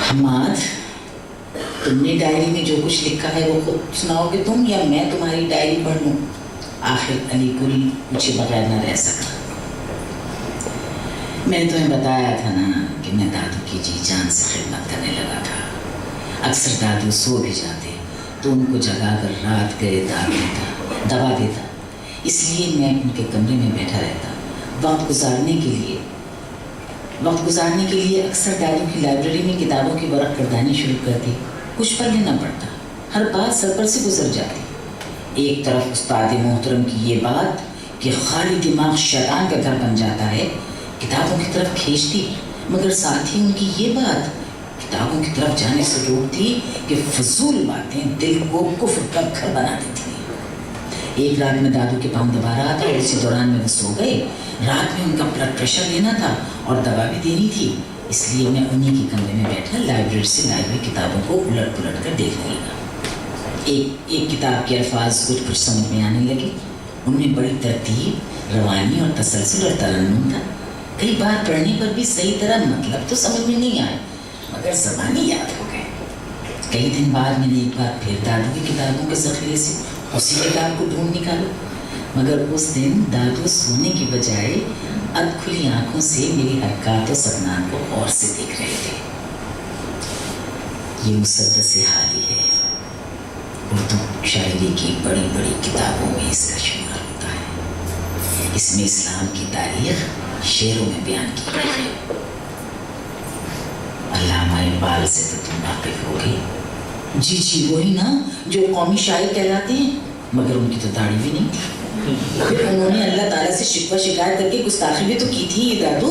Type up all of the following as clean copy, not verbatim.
हमाद, तुमने डायरी में जो कुछ लिखा है वो खुद सुनाओगे तुम या मैं तुम्हारी डायरी पढ़ लूँ? आखिर अली कुल मुझे बगैर न रह सका। मैंने तुम्हें बताया था ना कि मैं दादू की जी जान से खिदमत करने लगा था। अक्सर दादू सो भी जाते तो उनको जगाकर रात गए दबा देता। इसलिए मैं उनके कमरे में बैठा रहता। वक्त गुजारने के लिए अक्सर दादू की लाइब्रेरी में किताबों की वरक़ करदानी शुरू कर दी। कुछ पढ़ लेना पड़ता, हर बात सर पर से गुजर जाती। एक तरफ उस्ताद मोहतरम की ये बात कि खाली दिमाग शैतान का घर बन जाता है, किताबों की तरफ खींचती, मगर साथ ही उनकी ये बात किताबों की तरफ जाने से रोकती कि फजूल बातें दिल को कुफ्र का घर बना देती हैं। एक रात में दादू के पाँव दबा रहा था और इसी दौरान में वो सो गए। रात में उनका ब्लड प्रेशर लेना था और दवा भी देनी थी, इसलिए मैं उन्हीं के कमरे में बैठा लाइब्रेरी से लाइब्रेरी किताबों को उलट पुलट कर देखने लगा। एक किताब के अल्फाज कुछ समझ में आने लगे। उनमें बड़ी तरतीब, रवानी और तसलसल और तरन्नुम था। कई बार पढ़ने पर भी सही तरह मतलब तो समझ में नहीं आया, मगर ज़बानी याद हो गए। कई दिन बाद मैंने एक बार फिर दादू की किताबों के ज़ख़ीरे से उसी किताब को ढूंढ निकाला, मगर उस दिन दादू सोने की बजाय अधखुली आंखों से मेरी हरकत और सकनात को गौर से देख रहे थे। ये मुसद्दस हाली है। उर्दू शायरी की बड़ी बड़ी किताबों में इसका शुमार होता है। इसमें इस्लाम की तारीख़ शेरों में बयान की गई है। अल्लामा इकबाल से तो तुम वाकिफ होगी। जी वही ना जो कौमी शायर कहलाते हैं, मगर उनकी तो दाढ़ी भी नहीं थी। फिर उन्होंने अल्लाह ताला से शिकवा शिकायत करके गुस्ताखी भी तो की थी। दादू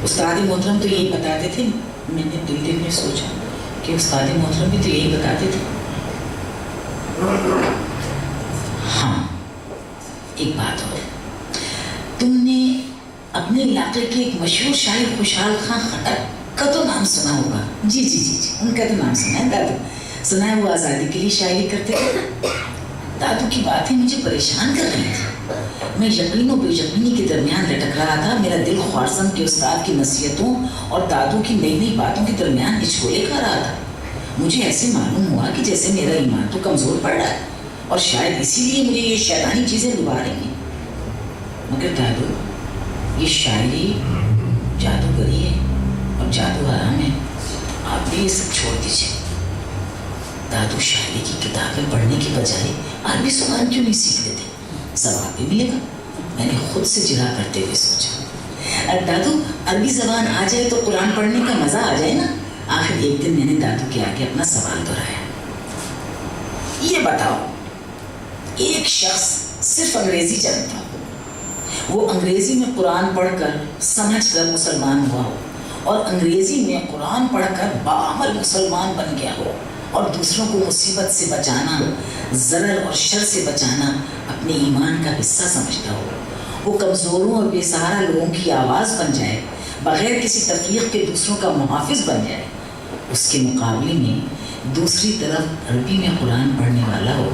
उस्ताद मोहतरम तो यही बताते थे। मैंने दिल में सोचा कि उस्ताद मोहतरम भी तो यही बताते थे। हाँ, एक बात और, तुमने अपने इलाके के एक मशहूर शायर खुशहाल खां खट्टर का तो नाम सुना होगा। जी उनका तो नाम सुना है दादू। सुना है वो आज़ादी के लिए शायरी करते थे। दादू की बातें मुझे परेशान कर रही थी। मैं यकीन और बेयकीनी के दरमियान लटक रहा था। मेरा दिल ख्वारज़म के उस्ताद की नसीहतों और दादू की नई नई बातों के दरमियान हिचकोले खा रहा था। मुझे ऐसे मालूम हुआ कि जैसे मेरा ईमान तो कमज़ोर पड़ रहा है और शायद इसीलिए मुझे ये शैतानी चीज़ें लुभा रही हैं। मगर दादू, ये शायरी जादूगरी है और जादू हराम है। आप भी ये सब छोड़ दीजिए। दादू शायरी की किताबें पढ़ने की बजाय अरबी ज़ुबान क्यों नहीं सीख लेते? सवाब भी मिलेगा। मैंने खुद से जिला करते हुए सोचा, दादू अरबी ज़बान आ जाए तो कुरान पढ़ने का मज़ा आ जाए ना। आखिर एक दिन मैंने दादू के आगे अपना सवाल दोहराया, ये बताओ, एक शख्स सिर्फ अंग्रेज़ी जानता हो, वो अंग्रेज़ी में कुरान पढ़कर समझकर मुसलमान हुआ हो और अंग्रेज़ी में कुरान पढ़कर बाअमल मुसलमान बन गया हो और दूसरों को मुसीबत से बचाना, ज़रर और शर से बचाना अपने ईमान का हिस्सा समझता हो, वो कमज़ोरों और बेसहारा लोगों की आवाज़ बन जाए, बग़ैर किसी तफ़रीक़ के दूसरों का मुहाफ़िज़ बन जाए। उसके मुकाबले में दूसरी तरफ अरबी में कुरान पढ़ने वाला हो,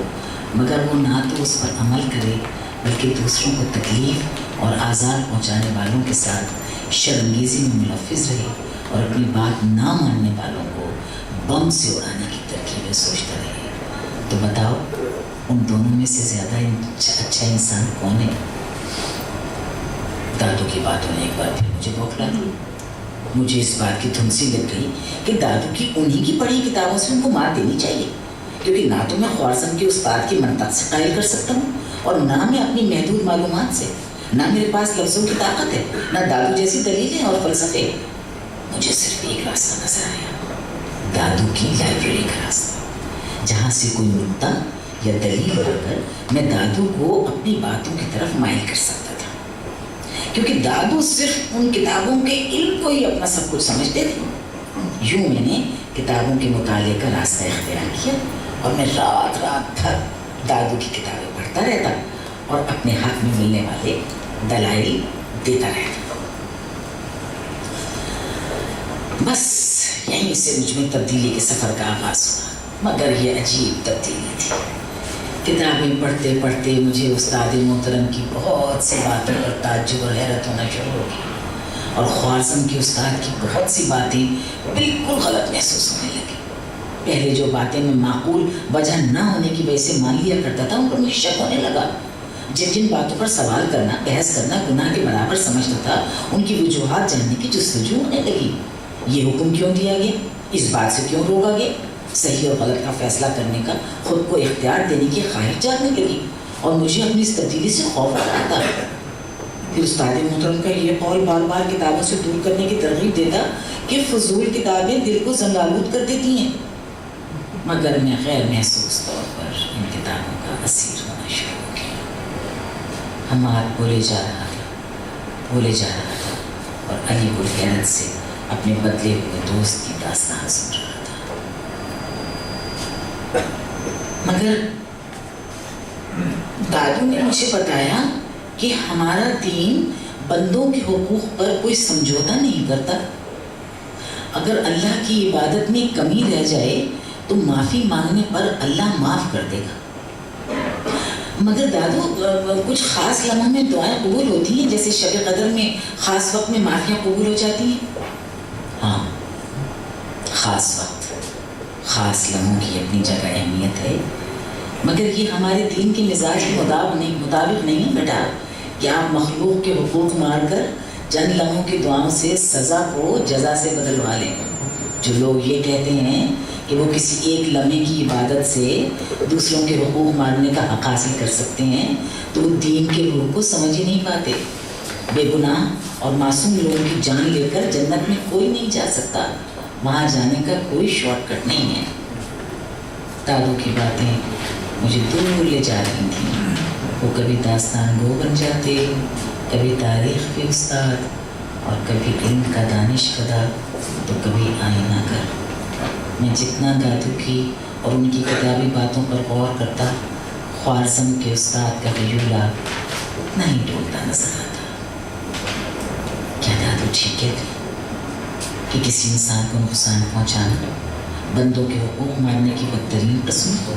मगर वो ना तो उस पर अमल करे बल्कि दूसरों को तकलीफ़ और आज़ार पहुँचाने वालों के साथ शर्मिंदगी में मुलव्विज़ रहे और अपनी बात ना मानने वालों को बम से उड़ाने की तरकीबें सोचता रहे। तो बताओ, उन दोनों में से ज़्यादा अच्छा इंसान कौन है? दादू की बातों ने एक बार फिर मुझे बौखला दी। मुझे इस बात की धुन सी लग गई कि दादू की उन्हीं की पढ़ी किताबों से उनको मात देनी चाहिए, क्योंकि ना तो मैं ख्वारज़म के उस्ताद की मंतक़ से कायल कर सकता हूँ और ना मैं अपनी महदूद मालूमात से, ना मेरे पास लफ्ज़ों की ताकत है, ना दादू जैसी दलीलें और फ़लसफ़े। मुझे सिर्फ एक रास्ता नजर आया, दादू की लाइब्रेरी का रास्ता, जहाँ से कोई नुक्ता या दलील लाकर मैं दादू को अपनी बातों की तरफ माइल कर सकता था, क्योंकि दादू सिर्फ उन किताबों के इल्म को ही अपना सब कुछ समझते थे। यूँ मैंने किताबों के मुताले का रास्ता इख्तियार किया और मैं रात रात तक दादू की किताबें पढ़ता रहता और अपने हाथ में मिलने वाले दलाइल देता रहता। बस यहीं से मुझ में तब्दीली के सफ़र का आगाज़ हुआ, मगर ये अजीब तब्दीली थी। किताबें पढ़ते पढ़ते मुझे उस्ताद मोहतरम की बहुत सी बातों पर ताज्जुब और हैरत होना शुरू हो गई। اور خوارزم کے استاد کی بہت سی باتیں بالکل غلط محسوس ہونے لگی۔ پہلے جو باتیں میں معقول وجہ نہ ہونے کی وجہ سے مان لیا کرتا تھا، ان پر مجھے شک ہونے لگا۔ جن جن باتوں پر سوال کرنا، بحث کرنا گناہ کے برابر سمجھتا تھا، ان کی وجوہات جاننے کی جستجو ہونے لگی۔ یہ حکم کیوں دیا گیا؟ اس بات سے کیوں روکا گیا؟ صحیح اور غلط کا فیصلہ کرنے کا، خود کو اختیار دینے کی خواہش جاگنے لگی، اور مجھے اپنی اس تبدیلی سے خوف آ رہا تھا۔ پھر استاد محترم کا یہ قول بار بار کتابوں سے دور کرنے کی ترغیب دیتا کہ فضول کتابیں دل کو زنگآلود کر دیتی ہیں، مگر میں غیر محسوس طور پر ان کتابوں کا اسیر ہونا شروع ہو گیا۔ حماد بولے جا رہا تھا اور علی گلگیرت سے اپنے بدلے ہوئے دوست کی داستان سن رہا تھا۔ مگر دادو نے مجھے بتایا کہ ہمارا دین بندوں کے حقوق پر کوئی سمجھوتا نہیں کرتا۔ اگر اللہ کی عبادت میں کمی رہ جائے تو معافی مانگنے پر اللہ معاف کر دے گا۔ مگر دادو، کچھ خاص لمحوں میں دعائیں قبول ہوتی ہیں، جیسے شب قدر میں خاص وقت میں معافیاں قبول ہو جاتی ہیں۔ ہاں، خاص وقت، خاص لمحوں کی اپنی جگہ اہمیت ہے، مگر یہ ہمارے دین کے مزاج کے مطابق نہیں ہے بیٹا کہ آپ مخلوق کے حقوق مار کر چند لمحوں کی دعاؤں سے سزا کو جزا سے بدلوا لیں۔ جو لوگ یہ کہتے ہیں کہ وہ کسی ایک لمحے کی عبادت سے دوسروں کے حقوق مارنے کا حق حاصل کر سکتے ہیں، تو وہ دین کے روح کو سمجھ ہی نہیں پاتے۔ بے گناہ اور معصوم لوگوں کی جان لے کر جنت میں کوئی نہیں جا سکتا، وہاں جانے کا کوئی شارٹ کٹ نہیں ہے۔ دادو کی باتیں مجھے دور لے جا رہی تھیں۔ وہ کبھی داستان گو بن جاتے، کبھی تاریخ کے استاد، اور کبھی علم کا دانش کدا، تو کبھی آئینہ گر۔ میں جتنا دادو کی اور ان کی کتابی باتوں پر غور کرتا، خوارزم کے استاد کا غیولہ اتنا ہی ڈولتا نظر آتا۔ کیا دادو ٹھیک کہتے کہ کسی انسان کو نقصان پہنچانا بندوں کے حقوق مارنے کی بدترین قسم ہو؟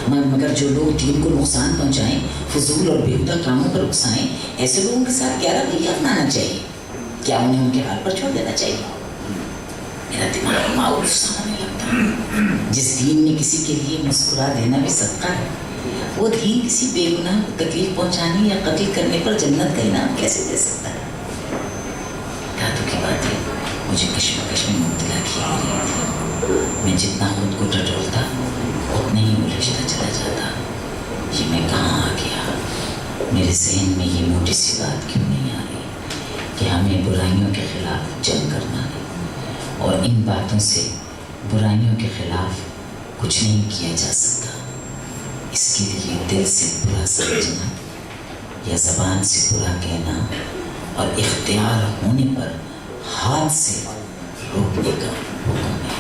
مگر جو لوگ دین کو نقصان پہنچائیں، فضول اور بےہودہ کاموں پر اکسائیں، ایسے لوگوں کے ساتھ کیا رویہ اپنانا چاہیے؟ کیا انہیں ان کے حال پر چھوڑ دینا چاہیے؟ میرا دماغ ماؤس سا ہونے لگتا۔ جس دین میں کسی کے لیے مسکرا دینا بھی صدقہ ہے، وہ دین کسی بے گناہ کو تکلیف پہنچانے یا قتل کرنے پر جنت کا انعام کیسے دے سکتا ہے؟ دادو کی باتیں مجھے کشمکش میں مبتلا کیے رہی تھی۔ میں جتنا خود کو ٹٹولتا اتنا ہی الجھتا چلا جاتا۔ یہ میں کہاں آ گیا؟ میرے ذہن میں یہ موٹی سی بات کیوں نہیں آ رہی کہ ہمیں برائیوں کے خلاف جنگ کرنا ہے، اور ان باتوں سے برائیوں کے خلاف کچھ نہیں کیا جا سکتا۔ اس کے لیے دل سے برا سمجھنا یا زبان سے برا کہنا اور اختیار ہونے پر ہاتھ سے روکنے کا حکم ہے۔